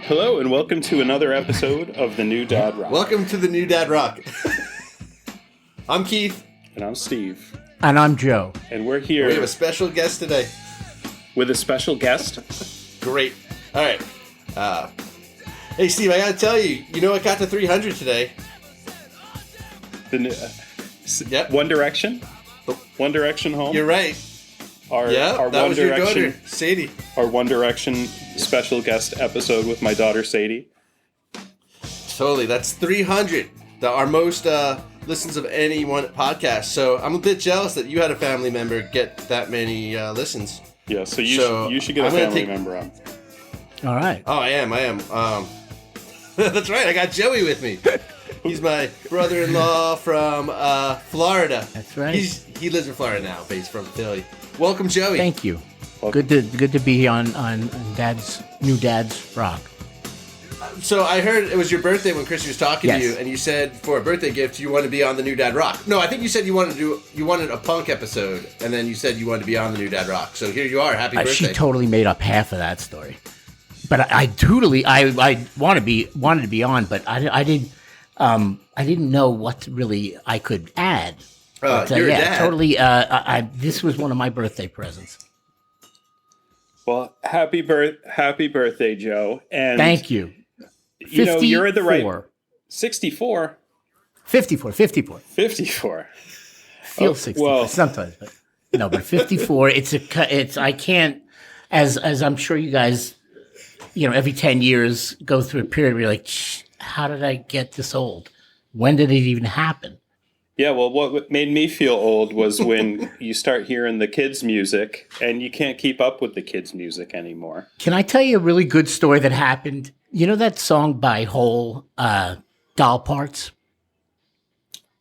Hello and welcome to another episode of The New Dad Rock. Welcome to The New Dad Rock. I'm Keith. And I'm Steve. And I'm Joe. And we're here We have a special guest today. with a special guest. Great. All right. Hey, Steve, I got to tell you, I got to 300 today. Yep. One Direction. One Direction home. You're right. Our That One was your Direction, daughter, Sadie. Our One Direction special guest episode with my daughter Sadie. Totally. That's 300. Our most listens of any one podcast. So I'm a bit jealous that you had a family member get that many listens. Yeah, so you should get a family member on. All right. Oh, I am. That's right. I got Joey with me. He's my brother-in-law from Florida. That's right. He lives in Florida now, but he's from Philly. Welcome, Joey. Thank you. Welcome. Good to be on New Dad's Rock. So I heard it was your birthday when Chris was talking to Yes. you, and you said for a birthday gift you wanted to be on the New Dad Rock. No, I think you said you wanted a punk episode, and then you said you wanted to be on the New Dad Rock. So here you are. Happy birthday. She totally made up half of that story. But I wanted to be on, but I didn't know what really I could add. But, your dad. Totally. This was one of my birthday presents. Well, happy birthday, Joe. And Thank you. You're the right 64. 54. 54. Feels 64 well. sometimes, but no, but 54. I can't, as I'm sure you guys, every 10 years go through a period where you're like, how did I get this old? When did it even happen? Yeah, well, what made me feel old was when you start hearing the kids' music and you can't keep up with the kids' music anymore. Can I tell you a really good story that happened? You know that song by Hole, Doll Parts?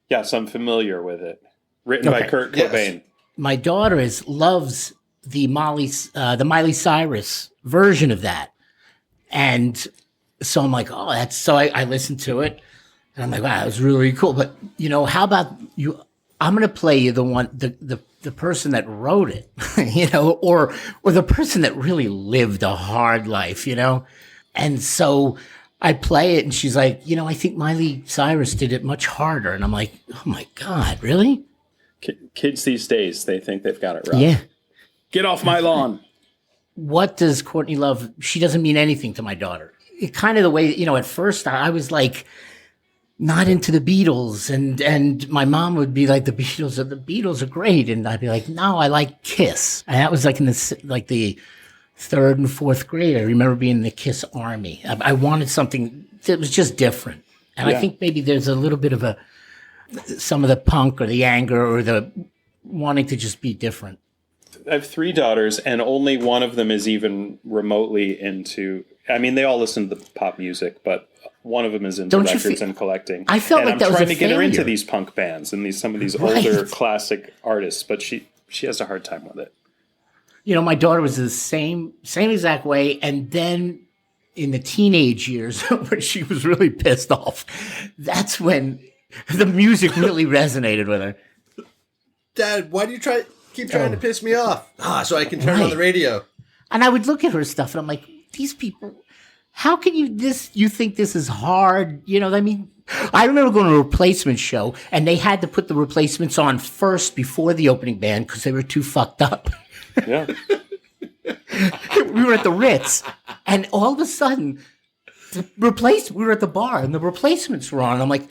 Yes, I'm familiar with it. Written by Kurt Cobain. My daughter loves the Miley Cyrus version of that. And so I'm like, so I listened to it. And I'm like, wow, that was really cool. But, how about you? I'm going to play you the person that wrote it, or the person that really lived a hard life, And so I play it and she's like, I think Miley Cyrus did it much harder. And I'm like, oh my God, really? Kids these days, they think they've got it rough. Yeah. Get off my lawn. What does Courtney Love? She doesn't mean anything to my daughter. It kind of the way, at first I was like, not into the Beatles, and my mom would be like, the Beatles are great, and I'd be like, no, I like Kiss, and that was like in the third and fourth grade. I remember being in the Kiss army. I wanted something that was just different, and I think maybe there's a little bit of some of the punk or the anger or the wanting to just be different. I have 3 daughters, and only one of them is even remotely into. I mean, they all listen to the pop music, but one of them is into records and collecting. I felt like that was a failure. I'm trying to get her into these punk bands and some of these older classic artists, but she has a hard time with it. My daughter was the same exact way, and then in the teenage years when she was really pissed off, that's when the music really resonated with her. Dad, why do you keep trying to piss me off? So I can turn on the radio. And I would look at her stuff, and I'm like, these people, how can you think this is hard? I remember going to a Replacement show, and they had to put the Replacements on first before the opening band because they were too fucked up. Yeah. We were at the Ritz, and all of a sudden, we were at the bar, and the Replacements were on. I'm like,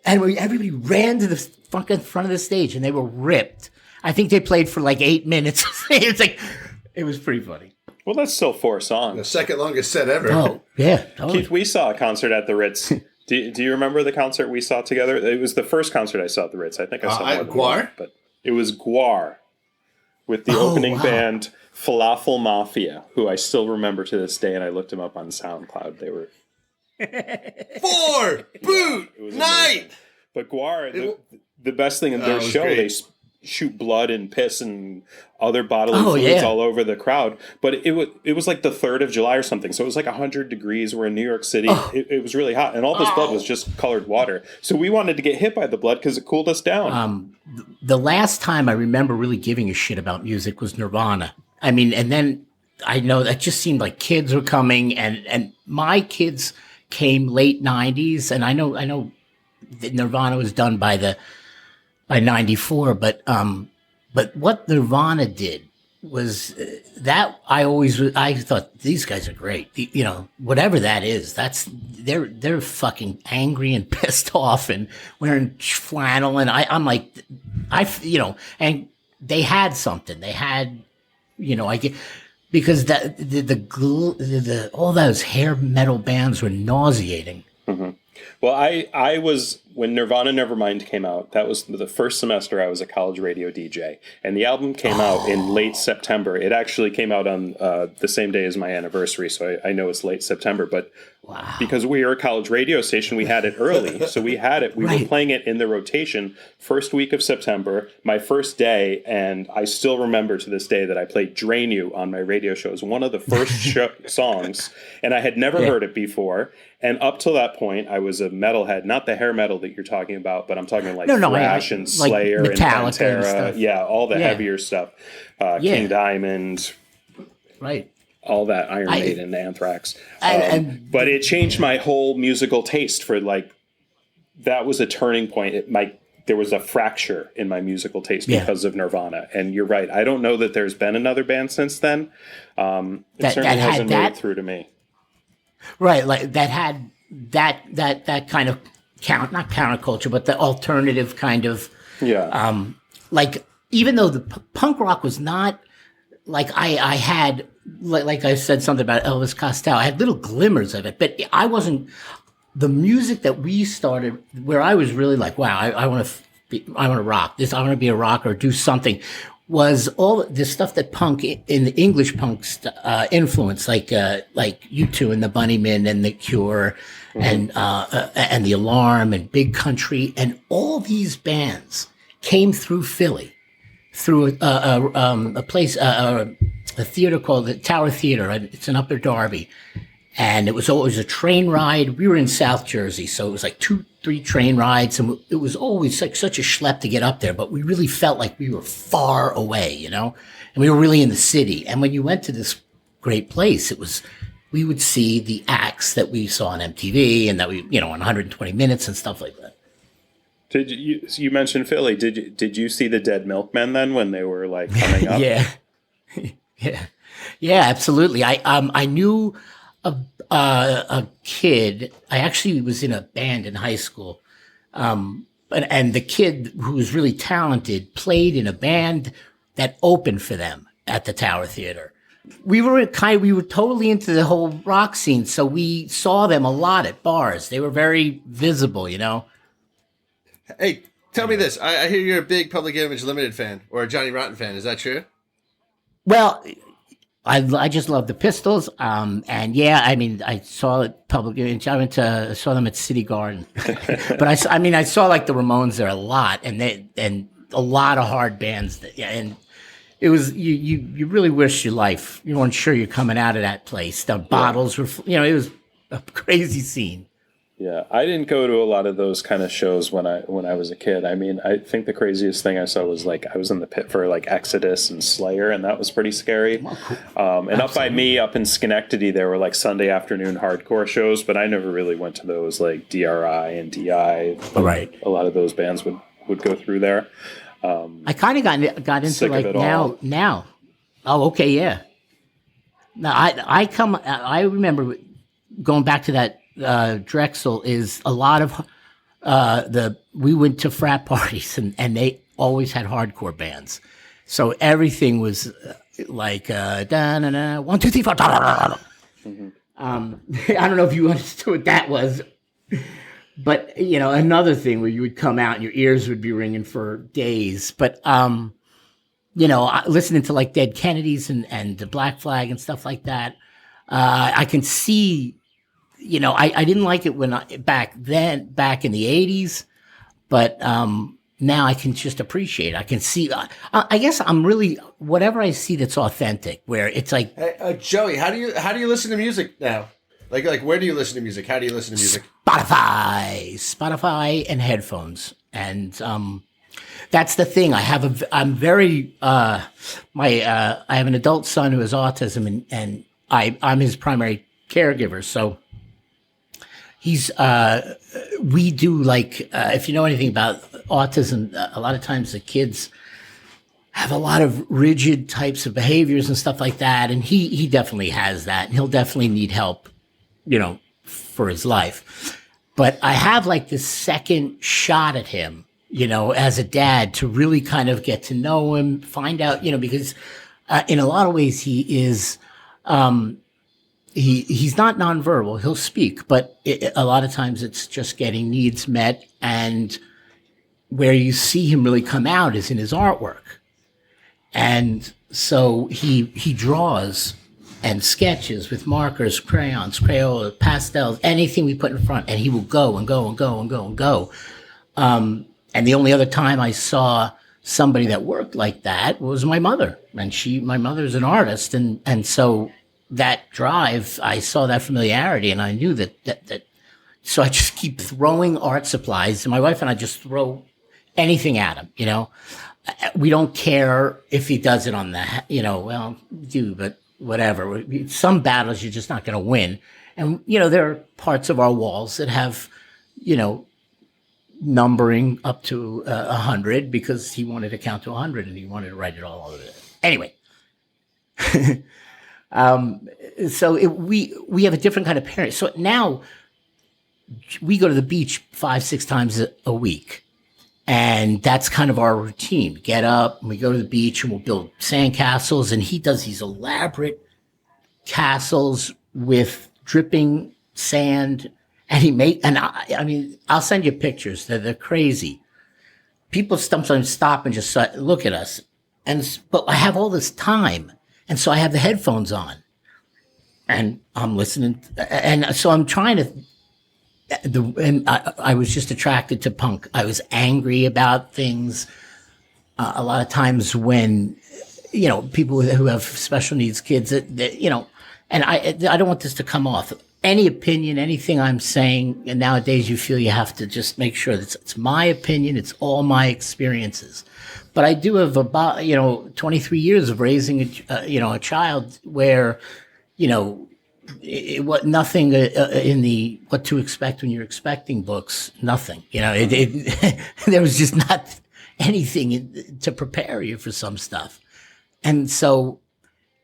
everybody ran to the fucking front of the stage, and they were ripped. I think they played for like 8 minutes. It was pretty funny. Well, that's still 4 songs. The second longest set ever. Oh, yeah. Totally. Keith, we saw a concert at the Ritz. Do you remember the concert we saw together? It was the first concert I saw at the Ritz. I think I saw more than Gwar? one, but it was Gwar with the opening band Falafel Mafia, who I still remember to this day, and I looked them up on SoundCloud. They were 4 boot night. But Gwar, the best thing in their show, they shoot blood and piss and other bodily fluids all over the crowd. But it was like the 3rd of July or something. So it was like 100 degrees. We're in New York City. It was really hot. And all this blood was just colored water. So we wanted to get hit by the blood because it cooled us down. The last time I remember really giving a shit about music was Nirvana. I mean, and then I know that just seemed like kids were coming, and my kids came late '90s, and I know that Nirvana was done by '94, but what Nirvana did was that I thought these guys are great. You know, whatever that is, they're fucking angry and pissed off and wearing flannel, and I'm like, and they had something. They had, I get. Because the all those hair metal bands were nauseating. Mm-hmm. Well, I was, when Nirvana Nevermind came out, that was the first semester I was a college radio DJ. And the album came out in late September. It actually came out on the same day as my anniversary, so I know it's late September. But because we were a college radio station, we had it early. So we had it. We were playing it in the rotation first week of September, my first day. And I still remember to this day that I played Drain You on my radio show. It was one of the first songs. And I had never heard it before. And up till that point, I was a metalhead, not the hair metal that you're talking about, but I'm talking like thrash and Slayer and Pantera, all the heavier stuff, King Diamond, all that, Iron Maiden, Anthrax. But it changed my whole musical taste for that was a turning point. There was a fracture in my musical taste because of Nirvana. And you're right. I don't know that there's been another band since then. It certainly hasn't made it through to me. Right, like that had that kind of not counterculture, but the alternative kind of like, even though the punk rock was not like I had like I said something about Elvis Costello, I had little glimmers of it, but I wasn't the music that we started where I was really like, wow, I want to rock this, I want to be a rocker, do something. Was all the stuff that punk in the English punk influence, like U2 and the Bunnymen and the Cure, and the Alarm and Big Country, and all these bands came through Philly, through a place, a theater called the Tower Theater. It's in Upper Darby, and it was always a train ride. We were in South Jersey, so it was like 2-3 train rides, and it was always like such a schlep to get up there, but we really felt like we were far away, and we were really in the city. And when you went to this great place, we would see the acts that we saw on MTV and that we, on 120 Minutes and stuff like that. Did you mentioned Philly? Did you see the Dead Milkmen then when they were like coming up? yeah, absolutely. I knew a kid. I actually was in a band in high school, and the kid who was really talented played in a band that opened for them at the Tower Theater. We were totally into the whole rock scene, so we saw them a lot at bars. They were very visible, Hey, tell me this. I hear you're a big Public Image Limited fan or a Johnny Rotten fan. Is that true? Well, I just love the Pistols, and I saw it Public Image. I saw them at City Garden, but I saw like the Ramones there a lot, and a lot of hard bands. And it was you really wish your life. You weren't sure you're coming out of that place. The bottles were, it was a crazy scene. Yeah, I didn't go to a lot of those kind of shows when I was a kid. I mean, I think the craziest thing I saw was I was in the pit for Exodus and Slayer, and that was pretty scary. And Absolutely. Up by me, up in Schenectady, there were Sunday afternoon hardcore shows, but I never really went to those DRI and DI. Right. A lot of those bands would go through there. I kind of got into now. Oh, okay, yeah. Now I remember going back to that. Drexel is a lot of we went to frat parties and they always had hardcore bands, so everything was like da na na 1 2 3 4 da, da, da. I don't know if you understood what that was, but another thing where you would come out and your ears would be ringing for days. But listening to Dead Kennedys and the Black Flag and stuff like that, I can see. I didn't like it when back in the 80s, but now I can just appreciate it. I can see. I guess I'm really whatever I see that's authentic. Where it's like, hey, Joey, how do you listen to music now? Like where do you listen to music? How do you listen to music? Spotify, and headphones, and That's the thing. I have I have an adult son who has autism, and I'm his primary caregiver. So we do if you know anything about autism, a lot of times the kids have a lot of rigid types of behaviors and stuff like that. And he definitely has that, and he'll definitely need help, for his life. But I have this second shot at him, as a dad, to really kind of get to know him, find out, because in a lot of ways he is, he's not nonverbal. He'll speak, but a lot of times it's just getting needs met. And where you see him really come out is in his artwork. And so he draws and sketches with markers, crayons, Crayola, pastels, anything we put in front, and he will go and go and go and go and go. And the only other time I saw somebody that worked like that was my mother. And my mother's an artist. And so that drive, I saw that familiarity, and I knew that. So I just keep throwing art supplies, and my wife and I just throw anything at him, We don't care if he does it on the, but whatever. Some battles you're just not going to win. And, there are parts of our walls that have, numbering up to 100 because he wanted to count to 100 and he wanted to write it all over there. Anyway. So we have a different kind of parent. So now we go to the beach 5-6 times a week. And that's kind of our routine. Get up and we go to the beach and we'll build sand castles. And he does these elaborate castles with dripping sand. And I'll send you pictures. They're crazy. People sometimes stop and just look at us. But I have all this time. And so I have the headphones on and I'm listening. And so I'm trying to, I was just attracted to punk. I was angry about things. A lot of times when, people who have special needs kids, and I don't want this to come off. Any opinion, anything I'm saying, and nowadays you feel you have to just make sure that it's my opinion, it's all my experiences. But I do have about, 23 years of raising a child where, nothing in the what to expect when you're expecting books, nothing. There was just not anything to prepare you for some stuff. And so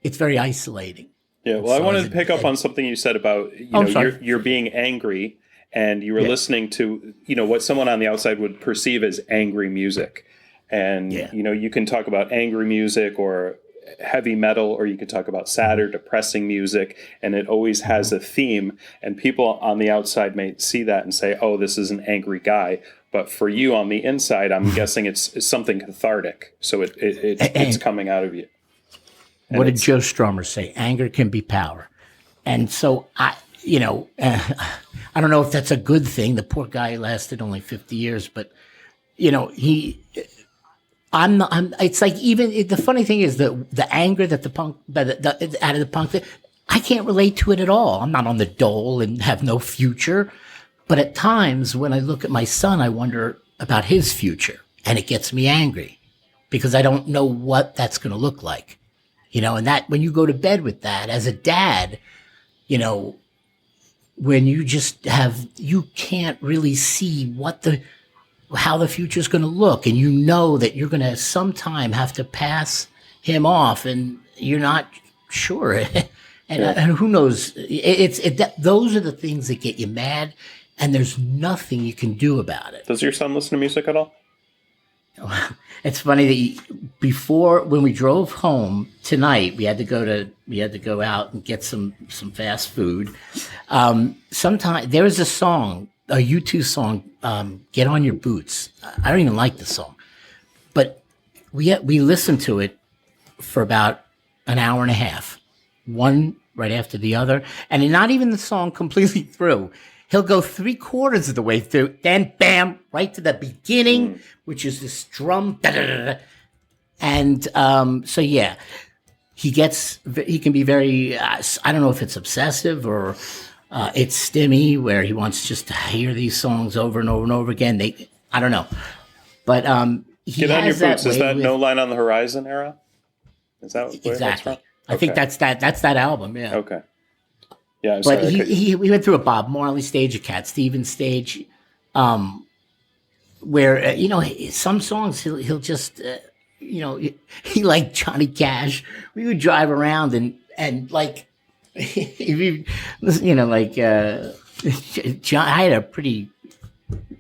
it's very isolating. Yeah, well, I wanted to pick up on something you said about, you're being angry, and you were listening to, what someone on the outside would perceive as angry music. And, you can talk about angry music or heavy metal, or you could talk about sad or depressing music, and it always has a theme. And people on the outside may see that and say, oh, this is an angry guy. But for you on the inside, I'm guessing it's something cathartic. So it's coming out of you. And what did Joe Strummer say? Anger can be power. And so I don't know if that's a good thing. The poor guy lasted only 50 years, but it's like, even the funny thing is that the anger that out of the punk, I can't relate to it at all. I'm not on the dole and have no future. But at times when I look at my son, I wonder about his future, and it gets me angry because I don't know what that's going to look like. And that when you go to bed with that as a dad, when you can't really see how the future is going to look, and that you're going to sometime have to pass him off, and you're not sure. And who knows? Those are the things that get you mad, and there's nothing you can do about it. Does your son listen to music at all? It's funny that before, when we drove home tonight, we had to go out and get some fast food. Sometime there was a U2 song, "Get on Your Boots." I don't even like the song, but we listened to it for about an hour and a half, one right after the other, and not even the song completely through. He'll go 3/4 of the way through, then bam, right to the beginning, which is this drum. And so, yeah, he can be very, I don't know if it's obsessive or it's stimmy, where he wants just to hear these songs over and over and over again. I don't know. But he Get on your has that boots. Is way that with- No Line on the Horizon era? Is that what exactly? That's I think that's that album. Yeah. okay. Yeah, I'm But sorry, he went through a Bob Marley stage, a Cat Stevens stage, where some songs he'll just he like Johnny Cash. We would drive around and like if you like John. I had a pretty.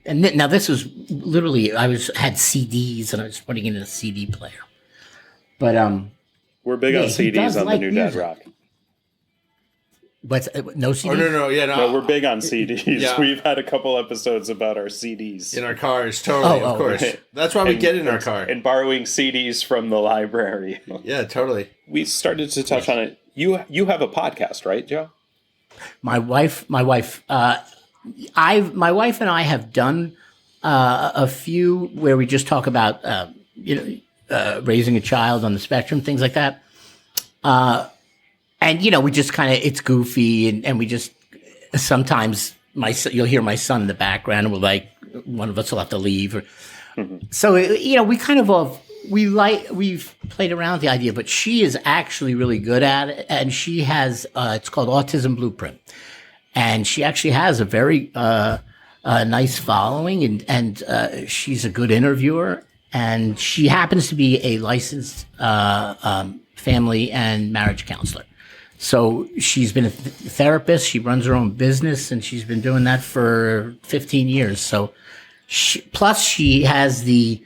And now this was literally had CDs and I was putting it in a CD player. But we're big on CDs on the New Dad Rock. But no CDs? Oh, no. No, we're big on CDs. Yeah. We've had a couple episodes about our CDs. In our cars, totally, of course. Right. That's why we get in our car. And borrowing CDs from the library. Yeah, totally. We started to touch on it. You have a podcast, right, Joe? My wife and I have done a few where we just talk about raising a child on the spectrum, things like that. And we just kind of, it's goofy and we just, sometimes you'll hear my son in the background and we're like, one of us will have to leave. So, we kind of, we've played around with the idea, but she is actually really good at it. And she has, it's called Autism Blueprint. And she actually has a very, nice following and she's a good interviewer. And she happens to be a licensed, family and marriage counselor. So she's been a therapist. She runs her own business, and she's been doing that for 15 years. So, plus she has the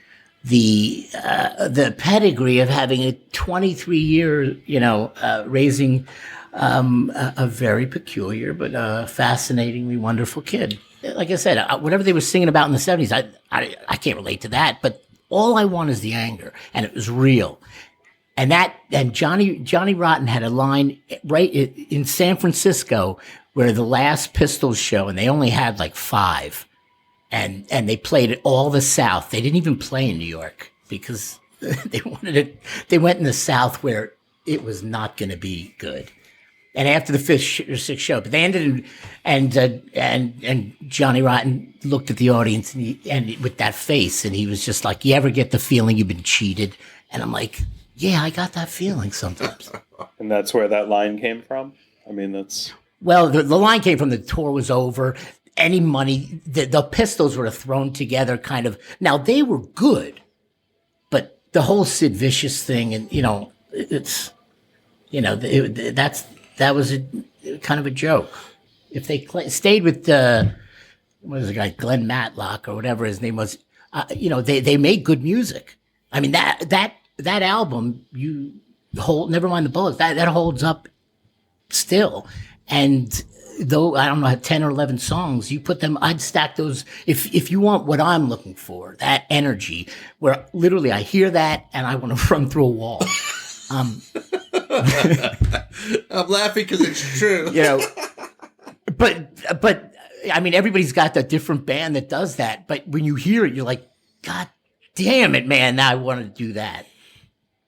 pedigree of having a 23-year, raising a very peculiar but fascinatingly wonderful kid. Like I said, whatever they were singing about in the 70s, I can't relate to that. But all I want is the anger, and it was real. And Johnny Rotten had a line right in San Francisco where the last Pistols show, and they only had like 5, and they played it all the South. They didn't even play in New York because they wanted it. They went in the South where it was not going to be good. And after the 5th or 6th show, but they ended and Johnny Rotten looked at the audience and with that face, and he was just like, "You ever get the feeling you've been cheated?" And I'm like, yeah, I got that feeling sometimes. And that's where that line came from? I mean, that's... Well, the line came from the tour was over. Any money, the Pistols were thrown together kind of. Now, they were good, but the whole Sid Vicious thing, and, it's, that was kind of a joke. If they stayed with, what was the guy, Glenn Matlock or whatever his name was, they made good music. I mean, that album, never mind the bullets, that holds up still. And though I don't know, 10 or 11 songs, you put them, I'd stack those. If you want what I'm looking for, that energy, where literally I hear that and I want to run through a wall. I'm laughing because it's true. But I mean, everybody's got that different band that does that. But when you hear it, you're like, God damn it, man! Now I want to do that.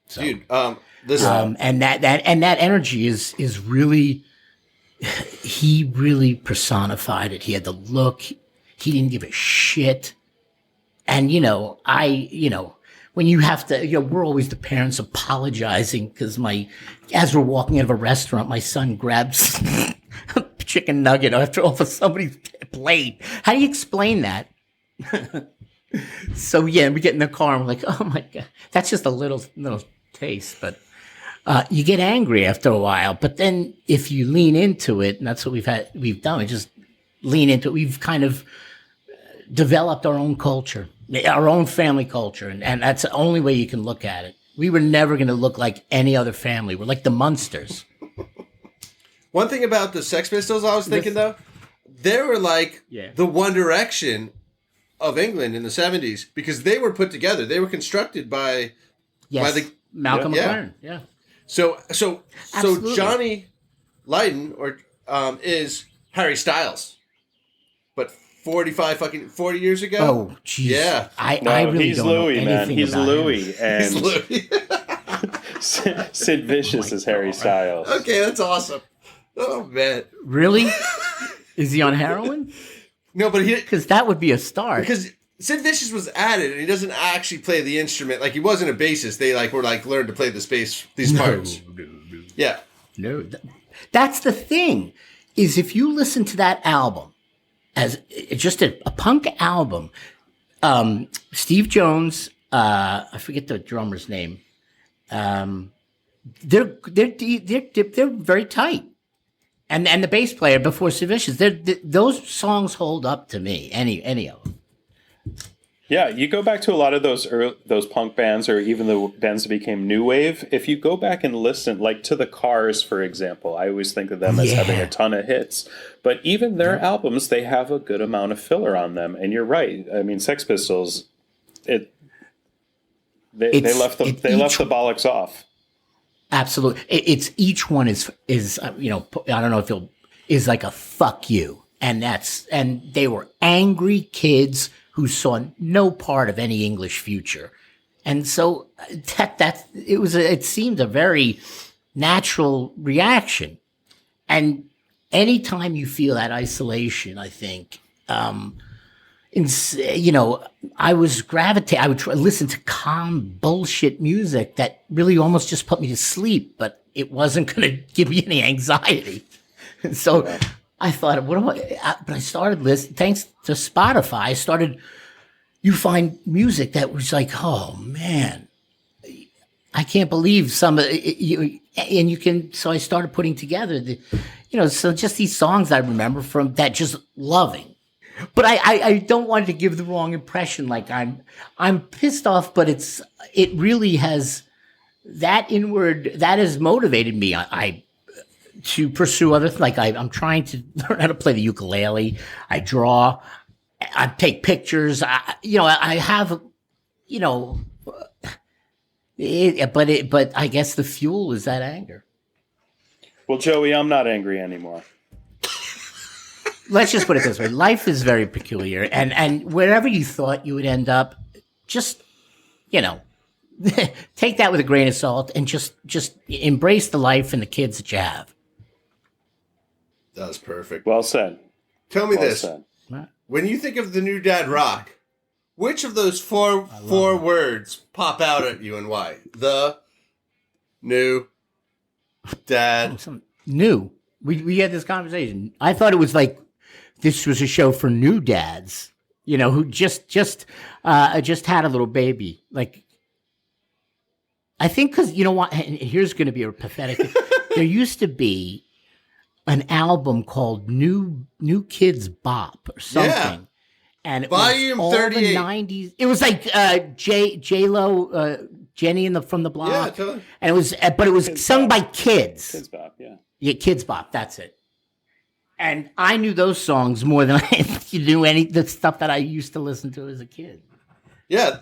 So, dude, and that energy is really, he really personified it. He had the look. He didn't give a shit. And when you have to, we're always the parents apologizing because as we're walking out of a restaurant, my son grabs a chicken nugget after all of somebody's plate. How do you explain that? So yeah, we get in the car and we're like, oh my God, that's just a little taste. But you get angry after a while. But then if you lean into it, and that's what we've done, we just lean into it. We've kind of developed our own culture, our own family culture. And that's the only way you can look at it. We were never going to look like any other family. We're like the Munsters. One thing about the Sex Pistols, I was thinking though, they were like the One Direction of England in the 70s because they were put together. They were constructed by Malcolm McLaren. Yeah. So Absolutely. Johnny Lydon is Harry Styles, but 40 years ago. Oh, jeez. Yeah. I really he's don't Louis, know anything man. He's about Louis, him. and He's Louis. Sid Vicious is Harry Styles. Okay, that's awesome. Oh man. Really? Is he on heroin? No, but Because that would be a start. because Sid Vicious was added, and he doesn't actually play the instrument. Like, he wasn't a bassist. They were learned to play these parts. No. Yeah. No. That's the thing, is if you listen to that album as just a punk album, Steve Jones, I forget the drummer's name. They're very tight. And the bass player before Sid Vicious, those songs hold up to me, any of them. Yeah, you go back to a lot of those punk bands, or even the bands that became new wave. If you go back and listen, like to the Cars, for example, I always think of them as having a ton of hits. But even their albums, they have a good amount of filler on them. And you're right. I mean, Sex Pistols, they left the bollocks off. Absolutely, it's each one is I don't know if is like a fuck you, and they were angry kids who saw no part of any English future. And so it seemed a very natural reaction. And anytime you feel that isolation, I think, I would listen to calm bullshit music that really almost just put me to sleep, but it wasn't going to give me any anxiety. So I thought, but I started listening, thanks to Spotify, you find music that was like, oh man, I can't believe some of it. So I started putting together so just these songs I remember from that, just loving. But I don't want to give the wrong impression. Like I'm pissed off, but it really has that has motivated me. To pursue other things. Like I'm trying to learn how to play the ukulele. I draw. I take pictures. I have, but I guess the fuel is that anger. Well, Joey, I'm not angry anymore. Let's just put it this way: life is very peculiar, and wherever you thought you would end up, just take that with a grain of salt, and just embrace the life and the kids that you have. That was perfect. Well said. Tell me well this: said. When you think of the New Dad Rock, which of those four words pop out at you, and why? The New Dad. New. We had this conversation. I thought it was like this was a show for new dads, who just had a little baby. Like, I think because you know what? And here's going to be a pathetic thing. There used to be an album called New Kids Bop or something. Yeah. And it Volume was all 38. the 90s. It was like J-Lo, Jenny from the Block. Yeah, totally. And it was Kids sung Bop. By kids. Kids Bop, yeah. Yeah, Kids Bop, that's it. And I knew those songs more than I knew the stuff that I used to listen to as a kid. Yeah.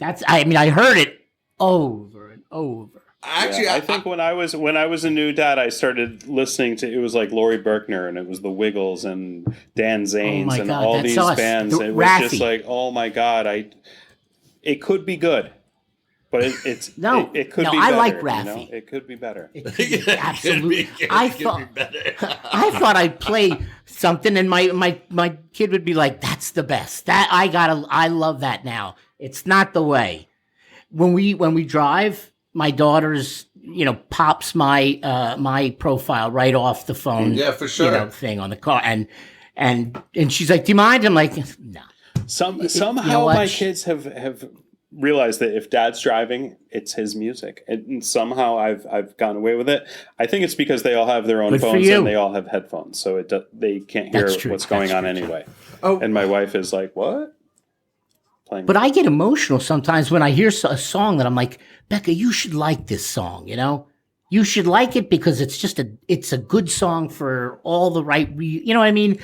I heard it over and over. Actually, I think when I was a new dad, I started listening to, it was like Laurie Berkner, and it was the Wiggles and Dan Zanes and all these bands. It was just like, oh my God, it could be good. But it could be better. I like Raffi. It could be better. Absolutely. I thought I'd play something and my kid would be like, that's the best. I love that now. It's not the way. When we drive, my daughter's, pops my profile right off the phone. Yeah, for sure. Thing on the car. And she's like, do you mind? I'm like, no. Somehow my kids have realized that if dad's driving, it's his music, and somehow I've gone away with it. I think it's because they all have their own phones and they all have headphones, so they can't hear what's going on anyway. Oh, and my wife is like, "What?" Playing. But I get emotional sometimes when I hear a song that I'm like, Becca, you should like this song. You should like it because it's a good song for all the right you know what I mean?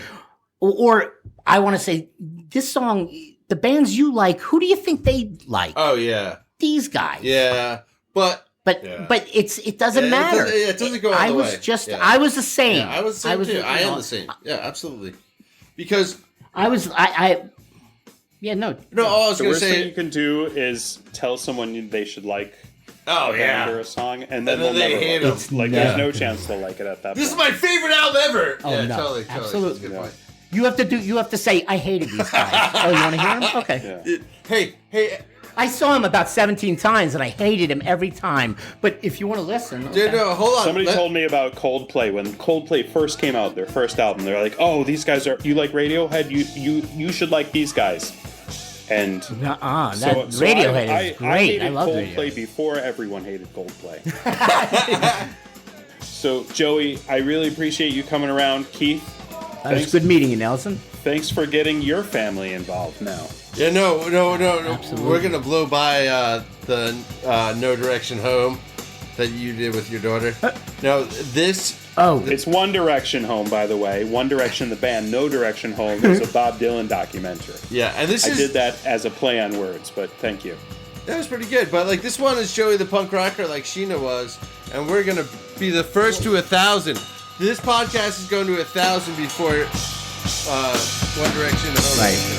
Or I want to say this song. The bands you like, who do you think they like? Oh yeah, these guys. Yeah, but it doesn't matter. It doesn't go all the way. I was the same. Yeah, I was the same too. I am the same. Yeah, absolutely. Because I was No, all I was going to say. The worst thing you can do is tell someone they should like a band or a song, and then they'll never like it. There's no chance they'll like it at that point. This is my favorite album ever. Oh, yeah, no. totally. Absolutely. That's a good point. You have to say, I hated these guys. Oh, you want to hear them? Okay. Yeah. Hey. I saw him about 17 times, and I hated him every time. But if you want to listen... Okay. Dude, no, hold on. Somebody told me about Coldplay. When Coldplay first came out, their first album, they're like, oh, these guys are... You like Radiohead? You should like these guys. And... Radiohead is great. I hated I love Coldplay Radiohead. Before everyone hated Coldplay. So, Joey, I really appreciate you coming around. Keith, it was good meeting you, Nelson. Thanks for getting your family involved now. Yeah, no. Absolutely. We're going to blow by the No Direction Home that you did with your daughter. No, this... Oh. It's One Direction Home, by the way. One Direction, the band. No Direction Home is a Bob Dylan documentary. Yeah, and I did that as a play on words, but thank you. That was pretty good, but like this one is Joey the punk rocker like Sheena was, and we're going to be the first to 1,000. This podcast is going to 1,000 before One Direction Home. Right.